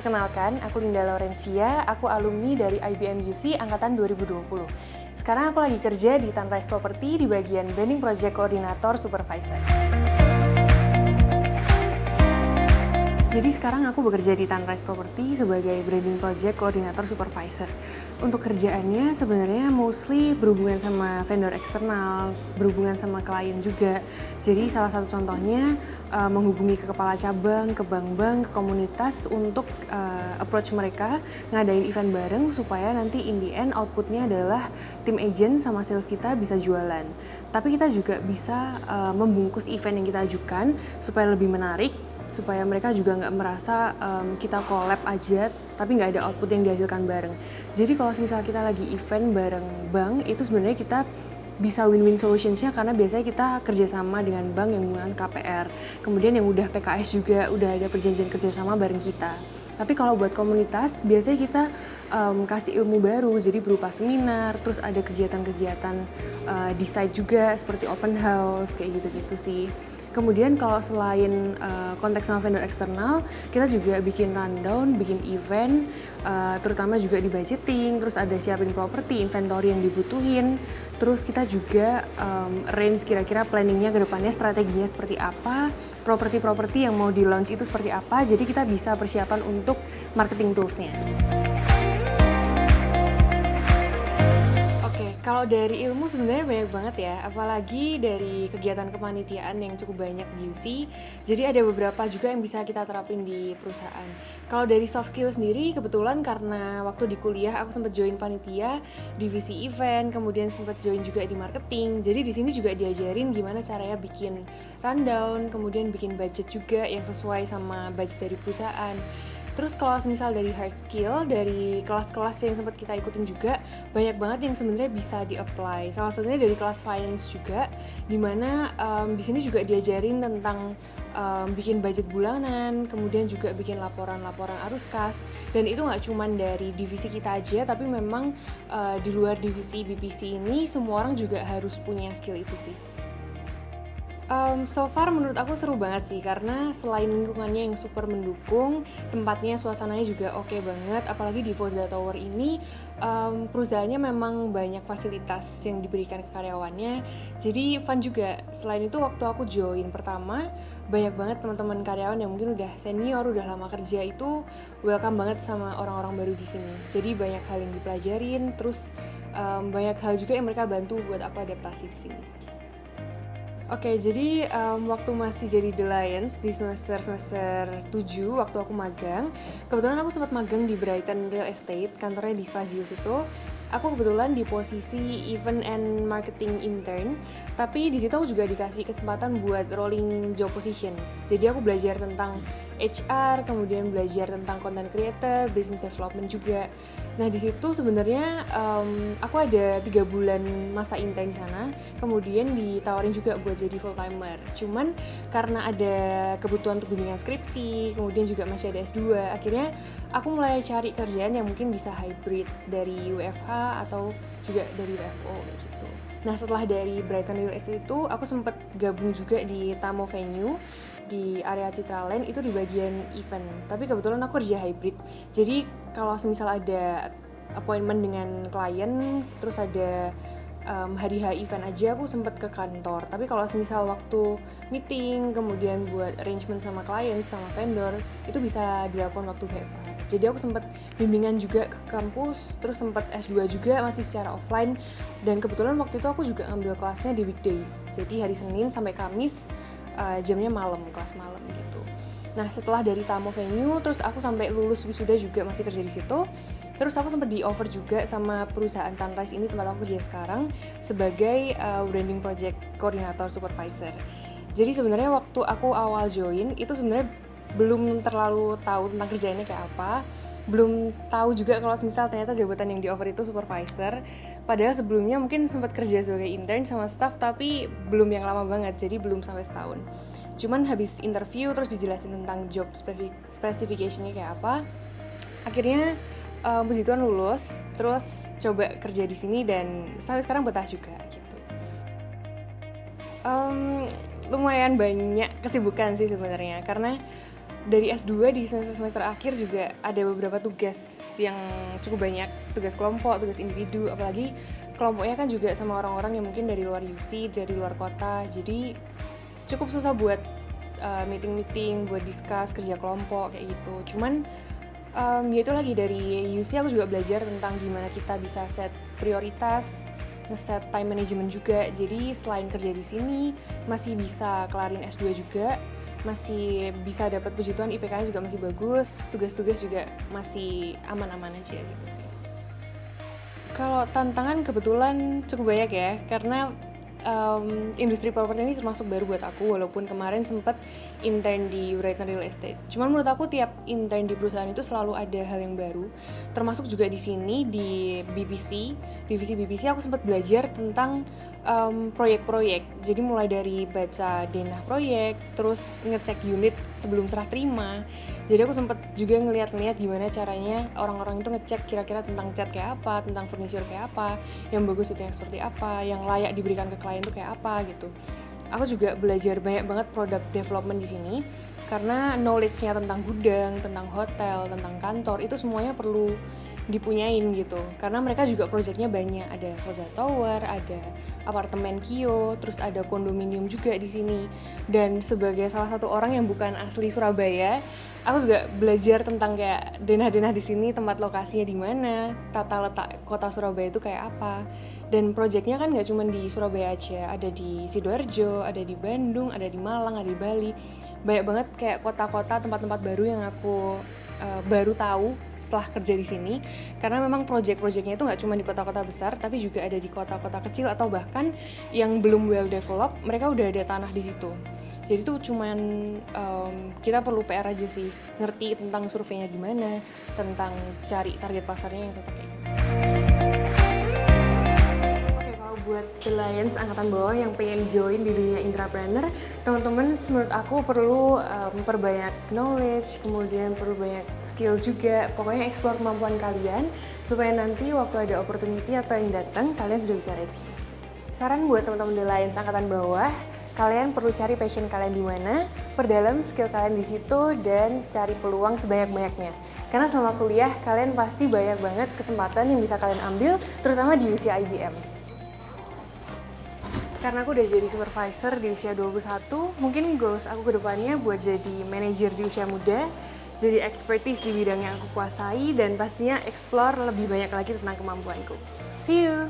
Perkenalkan, aku Linda Laurencia, aku alumni dari IBM UC angkatan 2020. Sekarang aku lagi kerja di Tanrise Property di bagian Branding Project Coordinator Supervisor. Jadi sekarang aku bekerja di Tanrise Property sebagai Branding Project Coordinator Supervisor. Untuk kerjaannya sebenarnya mostly berhubungan sama vendor eksternal, berhubungan sama klien juga. Jadi salah satu contohnya menghubungi ke kepala cabang, ke bank-bank, ke komunitas untuk approach mereka, ngadain event bareng supaya nanti in the end outputnya adalah tim agent sama sales kita bisa jualan. Tapi kita juga bisa membungkus event yang kita ajukan supaya lebih menarik, supaya mereka juga nggak merasa kita collab aja tapi nggak ada output yang dihasilkan bareng. Jadi kalau misalnya kita lagi event bareng bank, itu sebenarnya kita bisa win-win solutionsnya karena biasanya kita kerjasama dengan bank yang menggunakan KPR. Kemudian yang udah PKS juga udah ada perjanjian kerjasama bareng kita. Tapi kalau buat komunitas, biasanya kita kasih ilmu baru, jadi berupa seminar, terus ada kegiatan-kegiatan di site juga seperti open house, kayak gitu-gitu sih. Kemudian kalau selain konteks sama vendor eksternal, kita juga bikin rundown, bikin event, terutama juga di budgeting, terus ada siapin properti, inventory yang dibutuhin, terus kita juga range kira-kira planningnya ke depannya, strateginya seperti apa, properti-properti yang mau di launch itu seperti apa, jadi kita bisa persiapan untuk marketing toolsnya. Kalau dari ilmu sebenarnya banyak banget ya, apalagi dari kegiatan kepanitiaan yang cukup banyak di UC. Jadi ada beberapa juga yang bisa kita terapin di perusahaan. Kalau dari soft skill sendiri, kebetulan karena waktu di kuliah aku sempat join panitia, divisi event, kemudian sempat join juga di marketing. Jadi di sini juga diajarin gimana caranya bikin rundown, kemudian bikin budget juga yang sesuai sama budget dari perusahaan. Terus kalau misal dari hard skill, dari kelas-kelas yang sempat kita ikutin juga, banyak banget yang sebenarnya bisa di-apply. Salah satunya dari kelas finance juga, dimana di sini juga diajarin tentang bikin budget bulanan, kemudian juga bikin laporan-laporan arus kas, dan itu nggak cuma dari divisi kita aja, tapi memang di luar divisi BPC ini, semua orang juga harus punya skill itu sih. So far menurut aku seru banget sih, karena selain lingkungannya yang super mendukung, tempatnya, suasananya juga oke banget, apalagi di Foza Tower ini perusahaannya memang banyak fasilitas yang diberikan ke karyawannya, jadi fun juga. Selain itu waktu aku join pertama, banyak banget teman-teman karyawan yang mungkin udah senior, udah lama kerja itu welcome banget sama orang-orang baru di sini. Jadi banyak hal yang dipelajarin, terus banyak hal juga yang mereka bantu buat aku adaptasi di sini. Oke, jadi waktu masih jadi The Lions di semester 7 waktu aku magang, kebetulan aku sempat magang di Brighton Real Estate, kantornya di Spazius itu. Aku kebetulan di posisi event and marketing intern, tapi di situ aku juga dikasih kesempatan buat rolling job positions. Jadi aku belajar tentang HR, kemudian belajar tentang content creator, business development juga. Nah di situ sebenarnya aku ada 3 bulan masa intern di sana, kemudian ditawarin juga buat jadi full timer. Cuman karena ada kebutuhan untuk bimbingan skripsi, kemudian juga masih ada S2, akhirnya aku mulai cari kerjaan yang mungkin bisa hybrid dari WFH atau juga dari WFO kayak gitu. Nah setelah dari Brighton Real Estate itu, aku sempat gabung juga di Tamo Venue di area Citraland itu di bagian event. Tapi kebetulan aku kerja hybrid. Jadi kalau semisal ada appointment dengan klien, terus ada hari H event aja aku sempet ke kantor. Tapi kalau semisal waktu meeting, kemudian buat arrangement sama klien, sama vendor, itu bisa dilakukan waktu WFH. Jadi aku sempet bimbingan juga ke kampus, terus sempet S2 juga masih secara offline. Dan kebetulan waktu itu aku juga ngambil kelasnya di weekdays. Jadi hari Senin sampai Kamis, jamnya malam, kelas malam gitu. Nah setelah dari Tamo Venue, terus aku sampai lulus wisuda juga masih kerja di situ. Terus aku sempat di-offer juga sama perusahaan Tanrise ini, tempat aku kerja sekarang, sebagai branding project coordinator supervisor. Jadi sebenarnya waktu aku awal join, itu sebenarnya belum terlalu tahu tentang kerjaannya kayak apa. Belum tahu juga kalau misal ternyata jabatan yang di-offer itu supervisor. Padahal sebelumnya mungkin sempat kerja sebagai intern sama staff, tapi belum yang lama banget, jadi belum sampai setahun. Cuman habis interview, terus dijelasin tentang job specification-nya kayak apa, akhirnya puji Tuhan lulus, terus coba kerja di sini dan sampai sekarang betah juga gitu. Lumayan banyak kesibukan sih sebenarnya, karena dari S2 di semester akhir juga ada beberapa tugas yang cukup banyak, tugas kelompok, tugas individu, apalagi kelompoknya kan juga sama orang-orang yang mungkin dari luar UC, dari luar kota, jadi cukup susah buat meeting-meeting, buat discuss, kerja kelompok kayak gitu. Cuman ya itu lagi dari UC aku juga belajar tentang gimana kita bisa set prioritas, nge-set time management juga. Jadi selain kerja di sini masih bisa kelarin S2 juga, masih bisa dapat puji Tuhan IPK-nya juga masih bagus, tugas-tugas juga masih aman-aman aja gitu sih. Kalau tantangan kebetulan cukup banyak ya, karena industri properti ini termasuk baru buat aku, walaupun kemarin sempet intern di Brighton Real Estate. Cuman menurut aku tiap intern di perusahaan itu selalu ada hal yang baru, termasuk juga di sini di BBC, divisi BBC aku sempat belajar tentang proyek-proyek. Jadi mulai dari baca denah proyek, terus ngecek unit sebelum serah terima. Jadi aku sempat juga ngeliat-ngeliat gimana caranya orang-orang itu ngecek kira-kira tentang cat kayak apa, tentang furniture kayak apa, yang bagus itu yang seperti apa, yang layak diberikan ke klien itu kayak apa gitu. Aku juga belajar banyak banget product development di sini karena knowledge-nya tentang gudang, tentang hotel, tentang kantor itu semuanya perlu dipunyain gitu. Karena mereka juga proyeknya banyak, ada Foza Tower, ada apartemen Kio, terus ada kondominium juga di sini. Dan sebagai salah satu orang yang bukan asli Surabaya, aku juga belajar tentang kayak denah-denah di sini, tempat lokasinya di mana, tata letak kota Surabaya itu kayak apa. Dan proyeknya kan nggak cuma di Surabaya aja, ada di Sidoarjo, ada di Bandung, ada di Malang, ada di Bali. Banyak banget kayak kota-kota, tempat-tempat baru yang aku baru tahu setelah kerja di sini, karena memang proyek-proyeknya itu nggak cuma di kota-kota besar, tapi juga ada di kota-kota kecil atau bahkan yang belum well developed, mereka udah ada tanah di situ. Jadi tuh cuman kita perlu PR aja sih, ngerti tentang surveinya gimana, tentang cari target pasarnya yang cocok kayak gimana. Buat The Lions angkatan bawah yang pengen join di dunia intrapreneur, teman-teman menurut aku perlu memperbanyak knowledge, kemudian perlu banyak skill juga. Pokoknya explore kemampuan kalian supaya nanti waktu ada opportunity atau yang datang, kalian sudah bisa ready. Saran buat teman-teman The Lions angkatan bawah, kalian perlu cari passion kalian di mana, perdalam skill kalian di situ, dan cari peluang sebanyak-banyaknya. Karena selama kuliah, kalian pasti banyak banget kesempatan yang bisa kalian ambil, terutama di usia IBM. Karena aku udah jadi supervisor di usia 21, mungkin goals aku ke depannya buat jadi manajer di usia muda, jadi expertise di bidang yang aku kuasai, dan pastinya explore lebih banyak lagi tentang kemampuanku. See you!